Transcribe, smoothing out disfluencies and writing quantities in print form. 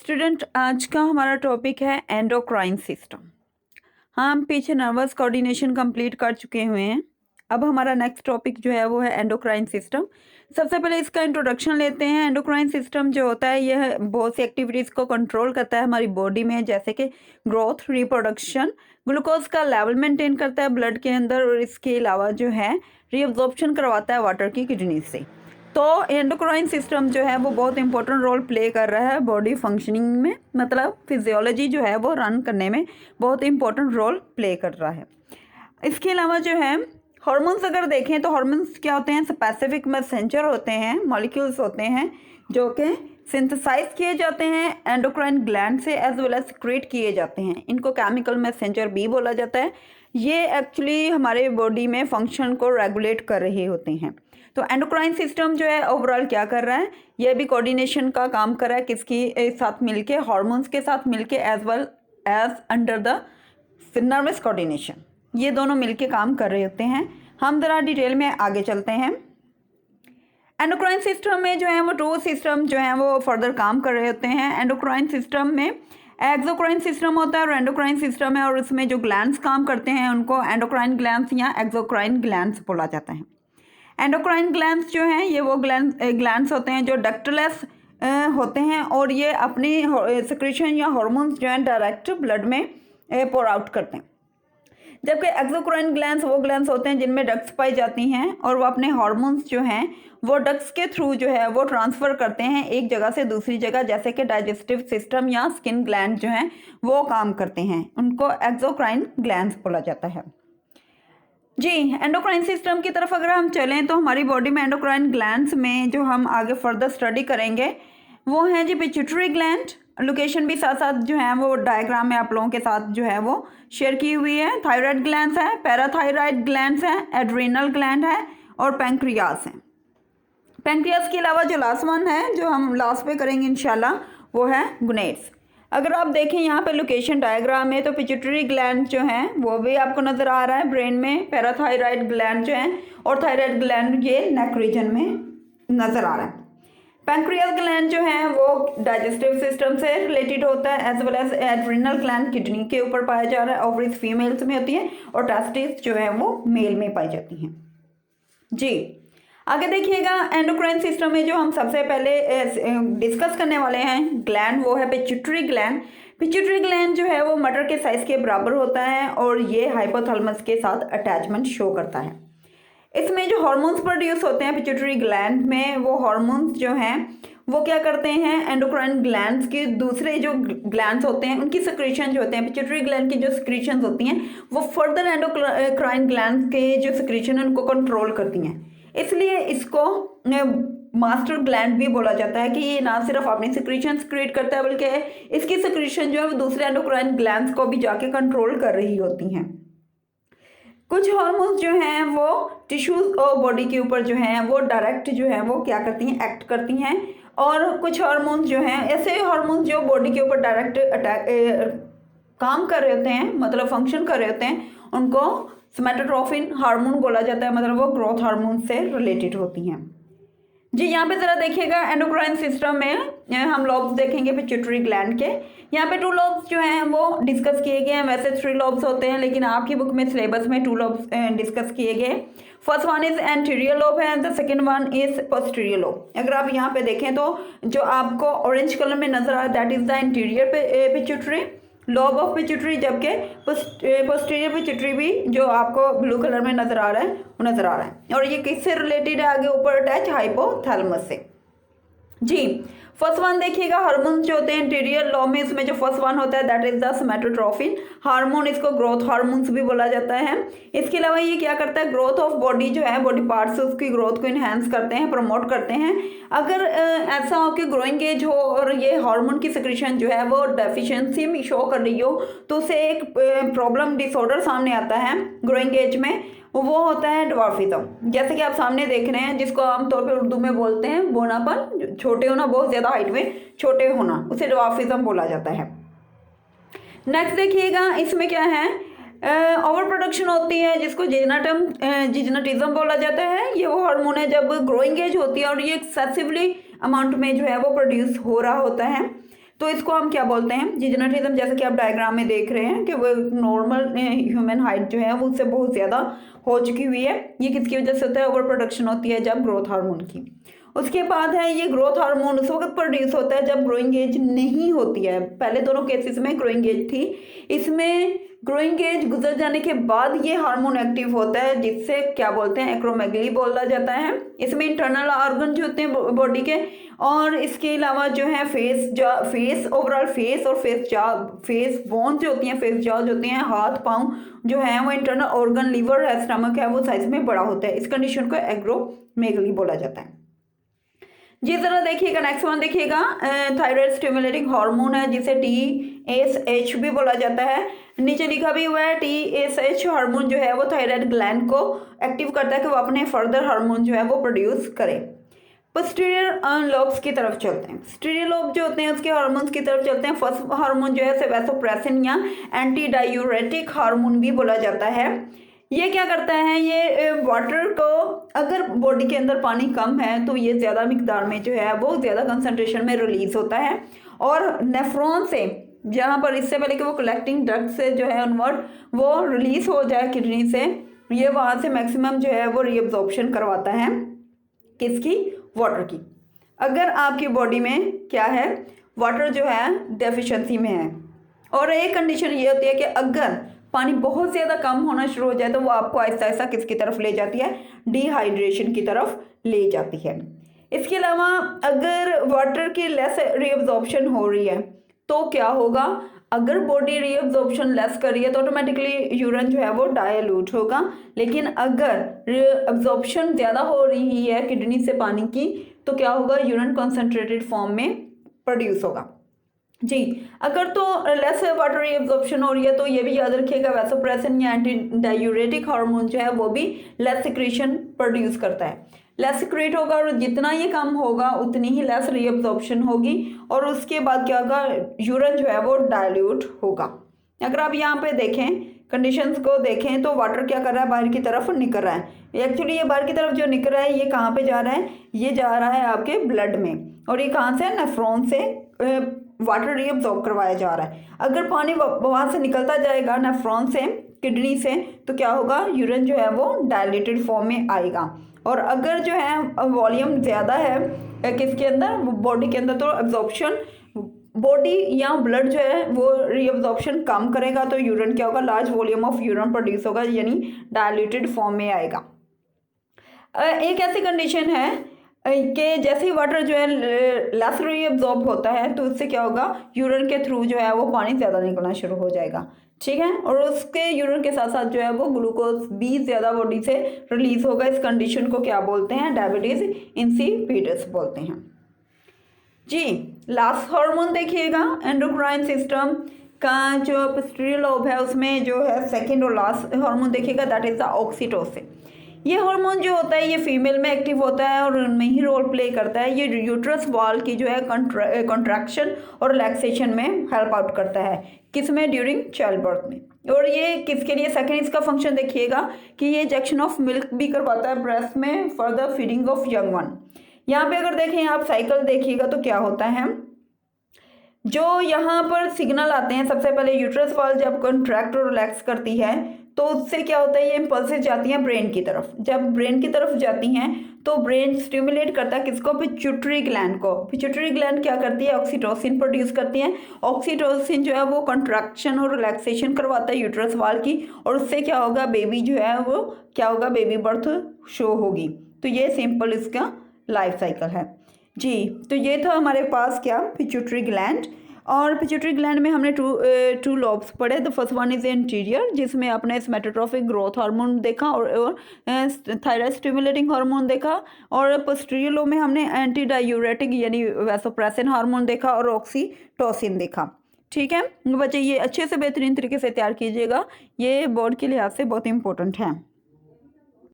Student, आज का हमारा टॉपिक है एंडोक्राइन सिस्टम। हम पीछे नर्वस कोऑर्डिनेशन कंप्लीट कर चुके हुए हैं। अब हमारा नेक्स्ट टॉपिक जो है वो है एंडोक्राइन सिस्टम। सबसे पहले इसका इंट्रोडक्शन लेते हैं। एंडोक्राइन सिस्टम जो होता है यह बहुत सी एक्टिविटीज़ को कंट्रोल करता है हमारी बॉडी में, जैसे कि ग्रोथ, रिप्रोडक्शन, ग्लूकोज का लेवल मेंटेन करता है ब्लड के अंदर, और इसके अलावा जो है रीअब्जॉर्प्शन करवाता है वाटर की किडनी से। तो एंडोक्राइन सिस्टम जो है वो बहुत इंपॉर्टेंट रोल प्ले कर रहा है बॉडी फंक्शनिंग में, मतलब फिजियोलॉजी जो है वो रन करने में बहुत इंपॉर्टेंट रोल प्ले कर रहा है। इसके अलावा जो है हार्मोन्स अगर देखें तो हार्मोन्स क्या होते हैं, स्पेसिफिक मैसेंजर होते हैं, मॉलिक्यूल्स होते हैं जो कि सिंथेसाइज किए जाते हैं एंडोक्राइन ग्लैंड से, एज वेल एज सिक्रेट किए जाते हैं। इनको केमिकल मैसेंजर भी बोला जाता है। ये एक्चुअली हमारे बॉडी में फंक्शन को रेगुलेट कर रहे होते हैं। तो एंडोक्राइन सिस्टम जो है ओवरऑल क्या कर रहा है, यह भी कोऑर्डिनेशन का काम कर रहा है, किसके साथ मिलके, हार्मोन्स के साथ मिलके, as well as under the nervous coordination. ये दोनों मिलके काम कर रहे होते हैं। हम ज़रा डिटेल में आगे चलते हैं। एंडोक्राइन सिस्टम में जो है वो टू सिस्टम जो है वो फर्दर काम कर रहे होते हैं। एंडोक्राइन सिस्टम में एक्सोक्राइन सिस्टम होता है और एंडोक्राइन सिस्टम है, और उसमें जो ग्लैंड्स काम करते हैं उनको एंडोक्राइन ग्लैंड्स या एक्सोक्राइन ग्लैंड्स बोला जाता है। एंडोक्राइन ग्लैंड्स जो हैं ये वो ग्लैंड्स होते हैं जो डक्टलेस होते हैं, और ये अपनी सिक्रीशन या हार्मोन्स जो हैं डायरेक्ट ब्लड में पोर आउट करते हैं। जबकि एक्सोक्राइन ग्लैंड्स वो ग्लैंड्स होते हैं जिनमें डक्ट्स पाई जाती हैं, और वो अपने हार्मोन्स जो हैं वो डक्ट्स के थ्रू जो है वो ट्रांसफ़र करते हैं एक जगह से दूसरी जगह, जैसे कि डाइजेस्टिव सिस्टम या स्किन ग्लैंड जो हैं वो काम करते हैं। उनको एक्सोक्राइन ग्लैंड्स बोला जाता है। जी, एंडोक्राइन सिस्टम की तरफ अगर हम चलें तो हमारी बॉडी में एंडोक्राइन ग्लैंड्स में जो हम आगे फर्दर स्टडी करेंगे वो है जी पिट्यूटरी ग्लैंड। लोकेशन भी साथ साथ जो है वो डायग्राम में आप लोगों के साथ जो है वो शेयर की हुई है। थायराइड ग्लैंड्स है, पैराथायराइड ग्लैंड्स है, एड्रीनल ग्लैंड है और पैंक्रियास है। पैंक्रियास के अलावा जो लास्ट वन है जो हम लास्ट पे करेंगे इंशाल्लाह वो है गुनेड्स। अगर आप देखें यहाँ पे लोकेशन डायग्राम में तो पिट्यूटरी ग्लैंड जो है वो भी आपको नज़र आ रहा है ब्रेन में, पैराथायराइड ग्लैंड जो है और थायराइड ग्लैंड ये नेक रीजन में नज़र आ रहा है। पैंक्रियास ग्लैंड जो है वो डाइजेस्टिव सिस्टम से रिलेटेड होता है, as well as adrenal gland kidney के ऊपर पाया जा रहा है, ओवरीज फीमेल्स में होती है और टेस्टिस जो है वो मेल में पाई जाती हैं। जी, आगे देखिएगा एंडोक्राइन सिस्टम में जो हम सबसे पहले डिस्कस करने वाले हैं ग्लैंड वो है पिट्यूटरी ग्लैंड। पिट्यूटरी ग्लैंड जो है वो मटर के साइज के बराबर होता है और ये हाइपोथैलेमस के साथ अटैचमेंट शो करता है। इसमें जो हार्मोन्स प्रोड्यूस होते हैं पिट्यूटरी ग्लैंड में, वो हार्मोन्स जो हैं वो क्या करते हैं, एंडोक्राइन ग्लैंड्स के दूसरे जो ग्लैंड्स होते हैं उनकी सिक्रीशन जो होते हैं, पिट्यूटरी ग्लैंड की जो सिक्रीशन होती हैं वो फर्दर एंडोक्राइन ग्लैंड के जो सिक्रीशन है उनको कंट्रोल करती हैं। इसलिए इसको मास्टर ग्लैंड भी बोला जाता है कि ये ना सिर्फ अपनी सिक्रीशन क्रिएट करता है बल्कि इसकी सिक्रीशन जो है वो दूसरे एंडोक्राइन ग्लैंड्स को भी जाके कंट्रोल कर रही होती हैं। कुछ हार्मोन्स जो हैं वो टिश्यूज और बॉडी के ऊपर जो हैं वो डायरेक्ट जो है वो क्या करती हैं, एक्ट करती हैं, और कुछ हार्मोन्स जो हैं ऐसे हार्मोन्स जो बॉडी के ऊपर डायरेक्ट काम कर रहे होते हैं, मतलब फंक्शन कर रहे होते हैं, उनको सोमैटोट्रोपिन हार्मोन बोला जाता है, मतलब वो ग्रोथ हार्मोन से रिलेटेड होती हैं। जी, यहाँ पे ज़रा देखिएगा एंडोक्राइन सिस्टम में हम लॉब्स देखेंगे पिट्यूटरी ग्लैंड के। यहाँ पे 2 लॉब्स जो हैं वो डिस्कस किए गए हैं। वैसे 3 लॉब्स होते हैं लेकिन आपकी बुक में सिलेबस में 2 लॉब्स डिस्कस किए गए। First one is anterior lobe है and the second one is posterior lobe. अगर आप यहाँ पे देखें तो जो आपको ऑरेंज कलर में नजर आ रहा है that is the interior pituitary lobe of pituitary, जबकि पोस्टीरियर पिट्यूटरी भी जो आपको ब्लू कलर में नजर आ रहा है वो नजर आ रहा है, और ये किससे रिलेटेड है, आगे ऊपर अटैच हाइपोथैलेमस से। जी, फर्स्ट वन देखिएगा हार्मोन्स जो होते हैं इंटीरियर लॉब में, इसमें जो फर्स्ट वन होता है दैट इज द सोमैटोट्रोपिन हार्मोन, इसको ग्रोथ हार्मोन्स भी बोला जाता है। इसके अलावा ये क्या करता है, ग्रोथ ऑफ बॉडी जो है बॉडी पार्ट्स उसकी ग्रोथ को इन्हेंस करते हैं, प्रमोट करते हैं। अगर ऐसा हो कि ग्रोइंग एज हो और ये हार्मोन की सिक्रीशन जो है वो डेफिशिएंसी में शो कर रही हो तो उसे एक प्रॉब्लम डिसऑर्डर सामने आता है ग्रोइंग एज में, वो होता है ड्वार्फिज्म। जैसे कि आप सामने देख रहे हैं, जिसको आमतौर पर उर्दू में बोलते हैं बोनापन, छोटे होना, बहुत ज़्यादा हाइट में छोटे होना, उसे ड्वार्फिज्म बोला जाता है। नेक्स्ट देखिएगा इसमें क्या है, ओवर प्रोडक्शन होती है जिसको जिजनाटिज्म बोला जाता है। ये वो हार्मोन है जब ग्रोइंग एज होती है और ये एक्सेसिवली अमाउंट में जो है वो प्रोड्यूस हो रहा होता है, तो इसको हम क्या बोलते हैं, डिजेनरेटिज्म, जैसे कि आप डायग्राम में देख रहे हैं कि वो नॉर्मल ह्यूमन हाइट जो है वो उससे बहुत ज़्यादा हो चुकी हुई है। ये किसकी वजह से होता है, ओवर प्रोडक्शन होती है जब ग्रोथ हार्मोन की। उसके बाद है ये ग्रोथ हार्मोन उस वक्त प्रोड्यूस होता है जब ग्रोइंग एज नहीं होती है। पहले दोनों केसेस में ग्रोइंग एज थी, इसमें ग्रोइंग एज गुजर जाने के बाद ये हार्मोन एक्टिव होता है, जिससे क्या बोलते हैं, एक्रोमेगली बोला जाता है। इसमें इंटरनल ऑर्गन जो होते हैं बॉडी के, और इसके अलावा जो है फेस ओवरऑल फेस और फेस बोन जो होती हैं, फेस जॉ जो होती हैं, हाथ पाँव जो है वो इंटरनल ऑर्गन, लीवर है, स्टमक है, वो साइज में बड़ा होता है। इस कंडीशन को एक्रोमेगली बोला जाता है। जिस तरह देखिएगा नेक्स्ट वन देखिएगा, थायराइड स्टिमुलेटिंग हार्मोन है जिसे TSH भी बोला जाता है। नीचे लिखा भी हुआ है TSH हार्मोन जो है वो थायराइड ग्लैंड को एक्टिव करता है कि वो अपने फर्दर हार्मोन जो है वो प्रोड्यूस करे। पोस्टीरियर लोब्स की तरफ चलते हैं। पोस्टीरियर लोब जो होते हैं उसके हार्मोन्स की तरफ चलते हैं। फर्स्ट हार्मोन जो है वैसोप्रेसिन या एंटी डायूरेटिक हार्मोन भी बोला जाता है। ये क्या करता है, ये वाटर को, अगर बॉडी के अंदर पानी कम है तो ये ज़्यादा मिकदार में जो है वो ज़्यादा कंसंट्रेशन में रिलीज होता है, और नेफ्रॉन से, जहाँ पर इससे पहले कि वो कलेक्टिंग डक्ट से जो है इनवर्ड वो रिलीज हो जाए किडनी से, ये वहाँ से मैक्सिमम जो है वो रीअब्जॉर्प्शन करवाता है किसकी, वाटर की। अगर आपकी बॉडी में क्या है, वाटर जो है डेफिशिएंसी में है, और एक कंडीशन ये होती है कि अगर पानी बहुत ज़्यादा कम होना शुरू हो जाए तो वो आपको आहिस्ता आहिस्ता किसकी तरफ ले जाती है, डिहाइड्रेशन की तरफ ले जाती है। इसके अलावा अगर वाटर की लेस रीअब्जॉर्प्शन हो रही है तो क्या होगा, अगर बॉडी रीअब्जॉर्प्शन लेस कर रही है तो ऑटोमेटिकली यूरिन जो है वो डायल्यूट होगा। लेकिन अगर रीअब्जॉर्प्शन ज़्यादा हो रही है किडनी से पानी की तो क्या होगा, यूरिन कॉन्सेंट्रेटेड फॉर्म में प्रोड्यूस होगा जी। अगर तो लेस वाटर रीअब्जॉर्प्शन हो रही है तो ये भी याद रखिएगा, वैसोप्रेसिन या एंटी डायूरेटिक हार्मोन जो है वो भी लेस सिक्रीशन प्रोड्यूस करता है। लेस सिक्रेट होगा और जितना ये कम होगा उतनी ही लेस रीअब्जॉर्प्शन होगी, और उसके बाद क्या होगा, यूरिन जो है वो डायल्यूट होगा। अगर आप यहाँ पे देखें, कंडीशंस को देखें तो वाटर क्या कर रहा है, बाहर की तरफ निकल रहा है। एक्चुअली ये बाहर की तरफ जो निकल रहा है ये कहाँ पे जा रहा है, ये जा रहा है आपके ब्लड में, और ये कहाँ से, नेफ्रॉन से वाटर रीअब्जॉर्ब करवाया जा रहा है। अगर पानी वहाँ से निकलता जाएगा नेफ्रॉन से, किडनी से, तो क्या होगा, यूरिन जो है वो डायलेटेड फॉर्म में आएगा। और अगर जो है वॉल्यूम ज़्यादा है किसके अंदर, बॉडी के अंदर, तो एब्जॉर्प्शन, बॉडी या ब्लड जो है वो रीअब्जॉर्प्शन कम करेगा तो यूरिन क्या होगा, large volume of urine produce होगा, यानी डायल्यूटेड फॉर्म में आएगा। एक ऐसी कंडीशन है कि जैसे ही वाटर जो है लेस रीअब्जॉर्ब होता है तो उससे क्या होगा, यूरिन के थ्रू जो है वो पानी ज़्यादा निकलना शुरू हो जाएगा, ठीक है, और उसके यूरिन के साथ साथ जो है वो ग्लूकोज भी ज़्यादा बॉडी से रिलीज होगा। इस कंडीशन को क्या बोलते हैं, डायबिटीज इंसिपिडस बोलते हैं जी। लास्ट हार्मोन देखिएगा, एंडोक्राइन सिस्टम का जो पोस्टीरियर लोब है उसमें जो है सेकेंड और लास्ट हार्मोन देखिएगा, दैट इज द ऑक्सीटोसिन। ये हार्मोन जो होता है ये फीमेल में एक्टिव होता है और उनमें ही रोल प्ले करता है। ये यूट्रस वॉल की जो है कॉन्ट्रैक्शन और रिलैक्सेशन में हेल्प आउट करता है, किसमें, ड्यूरिंग चाइल्ड बर्थ में। और ये किसके लिए, सेकेंड इसका फंक्शन देखिएगा कि ये इंजेक्शन ऑफ मिल्क भी करवाता है ब्रेस्ट में for the feeding of young one. यहाँ पे अगर देखें आप साइकिल देखिएगा तो क्या होता है, जो यहाँ पर सिग्नल आते हैं, सबसे पहले यूट्रस वॉल जब कॉन्ट्रैक्ट और रिलैक्स करती है तो उससे क्या होता है, ये इम्पल्सेस जाती हैं ब्रेन की तरफ। जब ब्रेन की तरफ जाती हैं तो ब्रेन स्टिमुलेट करता है किसको, पिट्यूटरी ग्लैंड को। पिट्यूटरी ग्लैंड क्या करती है, ऑक्सीटोसिन प्रोड्यूस करती है। ऑक्सीटोसिन जो है वो कंट्रैक्शन और रिलैक्सेशन करवाता है यूट्रस वॉल की, और उससे क्या होगा, बेबी जो है वो क्या होगा, बेबी बर्थ शो होगी। तो ये सिंपल इसका लाइफ साइकिल है जी। तो ये था हमारे पास क्या, पिट्यूटरी ग्लैंड। और पिट्यूटरी ग्लैंड में हमने टू लॉब्स पढ़े। The first one is interior, जिसमें आपने सोमैटोट्रोपिक ग्रोथ हार्मोन देखा और थायराइड स्टिमुलेटिंग हार्मोन देखा, और पोस्टीरियर लोब में हमने एंटी डायूरेटिक यानी वैसोप्रेसिन हार्मोन देखा और ऑक्सीटोसिन देखा, ठीक है बच्चे। ये अच्छे से बेहतरीन तरीके से तैयार कीजिएगा, ये बोर्ड के लिहाज से बहुत इंपॉर्टेंट है।